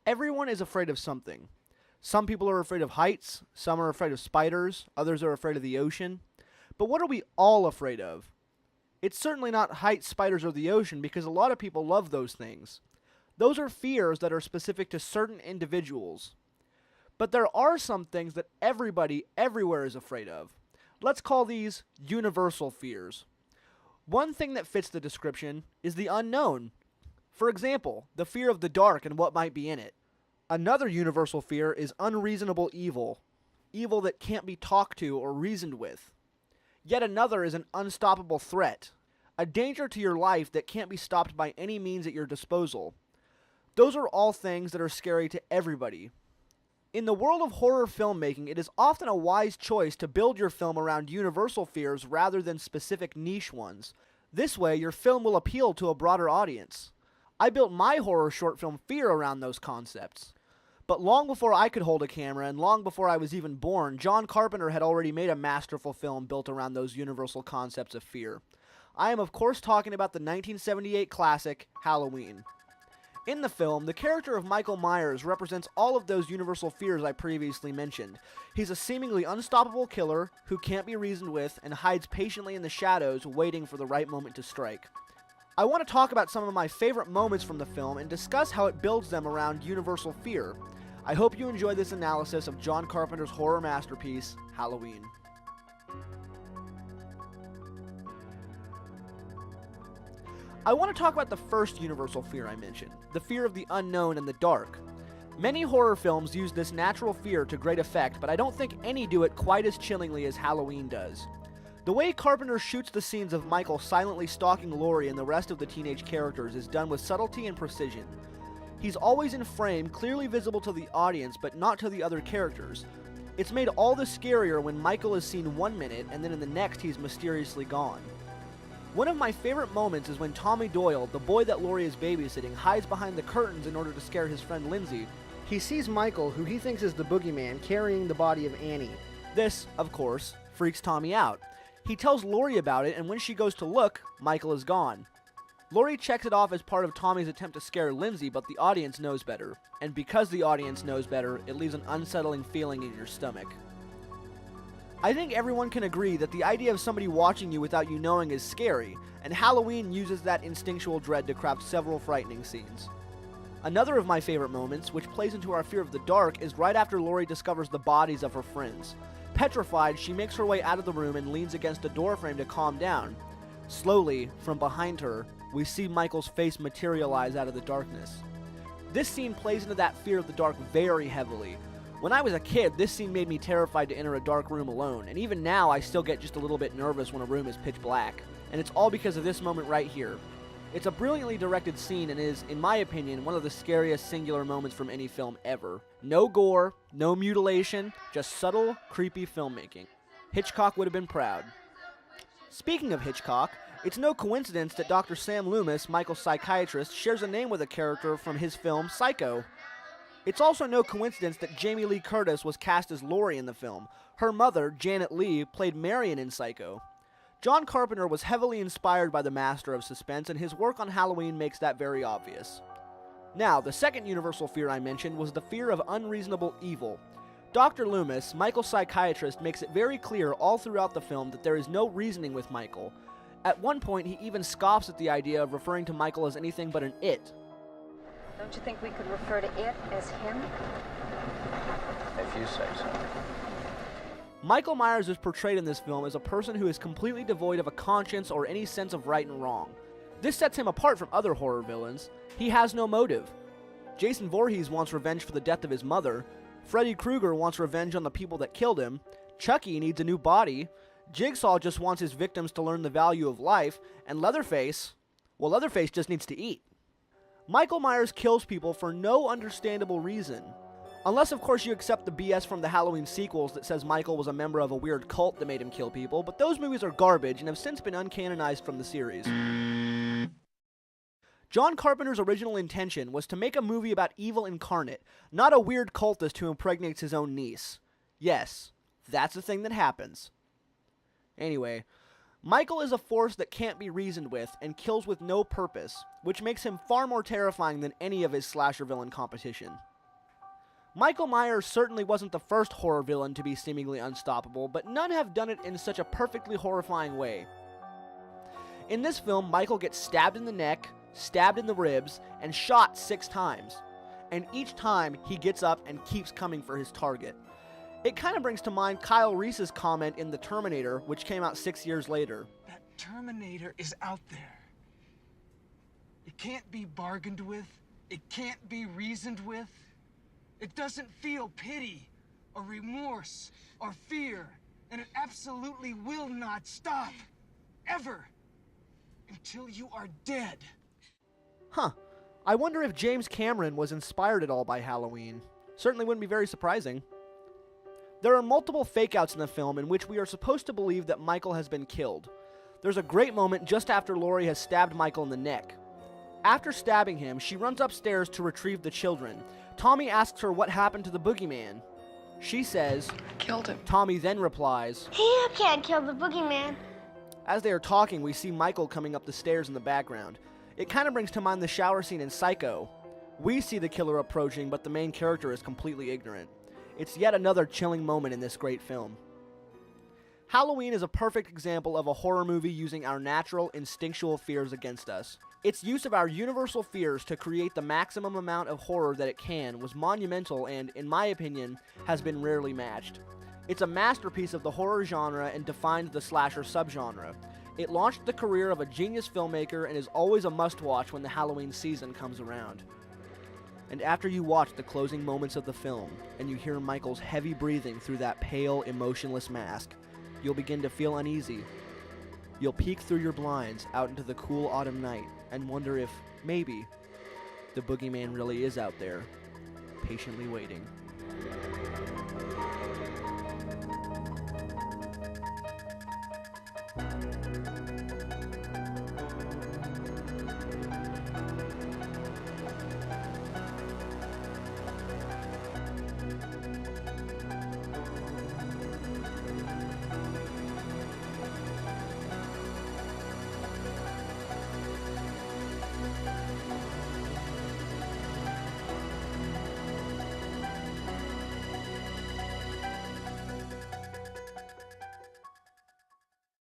Everyone is afraid of something. Some people are afraid of heights, some are afraid of spiders, others are afraid of the ocean. But what are we all afraid of? It's certainly not heights, spiders, or the ocean because a lot of people love those things. Those are fears that are specific to certain individuals. But there are some things that everybody, everywhere is afraid of. Let's call these universal fears. One thing that fits the description is the unknown. For example, the fear of the dark and what might be in it. Another universal fear is unreasonable evil. Evil that can't be talked to or reasoned with. Yet another is an unstoppable threat. A danger to your life that can't be stopped by any means at your disposal. Those are all things that are scary to everybody. In the world of horror filmmaking, it is often a wise choice to build your film around universal fears rather than specific niche ones. This way, your film will appeal to a broader audience. I built my horror short film Fear around those concepts. But long before I could hold a camera and long before I was even born, John Carpenter had already made a masterful film built around those universal concepts of fear. I am of course talking about the 1978 classic, Halloween. In the film, the character of Michael Myers represents all of those universal fears I previously mentioned. He's a seemingly unstoppable killer who can't be reasoned with and hides patiently in the shadows waiting for the right moment to strike. I want to talk about some of my favorite moments from the film and discuss how it builds them around universal fear. I hope you enjoy this analysis of John Carpenter's horror masterpiece, Halloween. I want to talk about the first universal fear I mentioned, the fear of the unknown and the dark. Many horror films use this natural fear to great effect, but I don't think any do it quite as chillingly as Halloween does. The way Carpenter shoots the scenes of Michael silently stalking Laurie and the rest of the teenage characters is done with subtlety and precision. He's always in frame, clearly visible to the audience, but not to the other characters. It's made all the scarier when Michael is seen 1 minute and then in the next he's mysteriously gone. One of my favorite moments is when Tommy Doyle, the boy that Laurie is babysitting, hides behind the curtains in order to scare his friend Lindsay. He sees Michael, who he thinks is the boogeyman, carrying the body of Annie. This, of course, freaks Tommy out. He tells Laurie about it, and when she goes to look, Michael is gone. Laurie checks it off as part of Tommy's attempt to scare Lindsay, but the audience knows better. And because the audience knows better, it leaves an unsettling feeling in your stomach. I think everyone can agree that the idea of somebody watching you without you knowing is scary, and Halloween uses that instinctual dread to craft several frightening scenes. Another of my favorite moments, which plays into our fear of the dark, is right after Laurie discovers the bodies of her friends. Petrified, she makes her way out of the room and leans against a doorframe to calm down. Slowly, from behind her, we see Michael's face materialize out of the darkness. This scene plays into that fear of the dark very heavily. When I was a kid, this scene made me terrified to enter a dark room alone, and even now I still get just a little bit nervous when a room is pitch black. And it's all because of this moment right here. It's a brilliantly directed scene and is, in my opinion, one of the scariest singular moments from any film ever. No gore, no mutilation, just subtle, creepy filmmaking. Hitchcock would have been proud. Speaking of Hitchcock, it's no coincidence that Dr. Sam Loomis, Michael's psychiatrist, shares a name with a character from his film Psycho. It's also no coincidence that Jamie Lee Curtis was cast as Laurie in the film. Her mother, Janet Leigh, played Marion in Psycho. John Carpenter was heavily inspired by the master of suspense, and his work on Halloween makes that very obvious. Now, the second universal fear I mentioned was the fear of unreasonable evil. Dr. Loomis, Michael's psychiatrist, makes it very clear all throughout the film that there is no reasoning with Michael. At one point, he even scoffs at the idea of referring to Michael as anything but an it. Don't you think we could refer to it as him? If you say so. Michael Myers is portrayed in this film as a person who is completely devoid of a conscience or any sense of right and wrong. This sets him apart from other horror villains. He has no motive. Jason Voorhees wants revenge for the death of his mother. Freddy Krueger wants revenge on the people that killed him. Chucky needs a new body. Jigsaw just wants his victims to learn the value of life. And Leatherface, well, Leatherface just needs to eat. Michael Myers kills people for no understandable reason. Unless, of course, you accept the BS from the Halloween sequels that says Michael was a member of a weird cult that made him kill people, but those movies are garbage and have since been uncanonized from the series. John Carpenter's original intention was to make a movie about evil incarnate, not a weird cultist who impregnates his own niece. Yes, that's a thing that happens. Anyway, Michael is a force that can't be reasoned with and kills with no purpose, which makes him far more terrifying than any of his slasher villain competition. Michael Myers certainly wasn't the first horror villain to be seemingly unstoppable, but none have done it in such a perfectly horrifying way. In this film, Michael gets stabbed in the neck, stabbed in the ribs, and shot 6 times. And each time, he gets up and keeps coming for his target. It kind of brings to mind Kyle Reese's comment in The Terminator, which came out 6 years later. That Terminator is out there. It can't be bargained with. It can't be reasoned with. It doesn't feel pity or remorse or fear. And it absolutely will not stop. Ever. Until you are dead. Huh. I wonder if James Cameron was inspired at all by Halloween. Certainly wouldn't be very surprising. There are multiple fake-outs in the film in which we are supposed to believe that Michael has been killed. There's a great moment just after Laurie has stabbed Michael in the neck. After stabbing him, she runs upstairs to retrieve the children. Tommy asks her what happened to the boogeyman. She says, I killed him. Tommy then replies, You can't kill the boogeyman. As they are talking, we see Michael coming up the stairs in the background. It kind of brings to mind the shower scene in Psycho. We see the killer approaching, but the main character is completely ignorant. It's yet another chilling moment in this great film. Halloween is a perfect example of a horror movie using our natural, instinctual fears against us. Its use of our universal fears to create the maximum amount of horror that it can was monumental and, in my opinion, has been rarely matched. It's a masterpiece of the horror genre and defined the slasher subgenre. It launched the career of a genius filmmaker and is always a must-watch when the Halloween season comes around. And after you watch the closing moments of the film, and you hear Michael's heavy breathing through that pale, emotionless mask, you'll begin to feel uneasy. You'll peek through your blinds out into the cool autumn night and wonder if, maybe, the boogeyman really is out there, patiently waiting.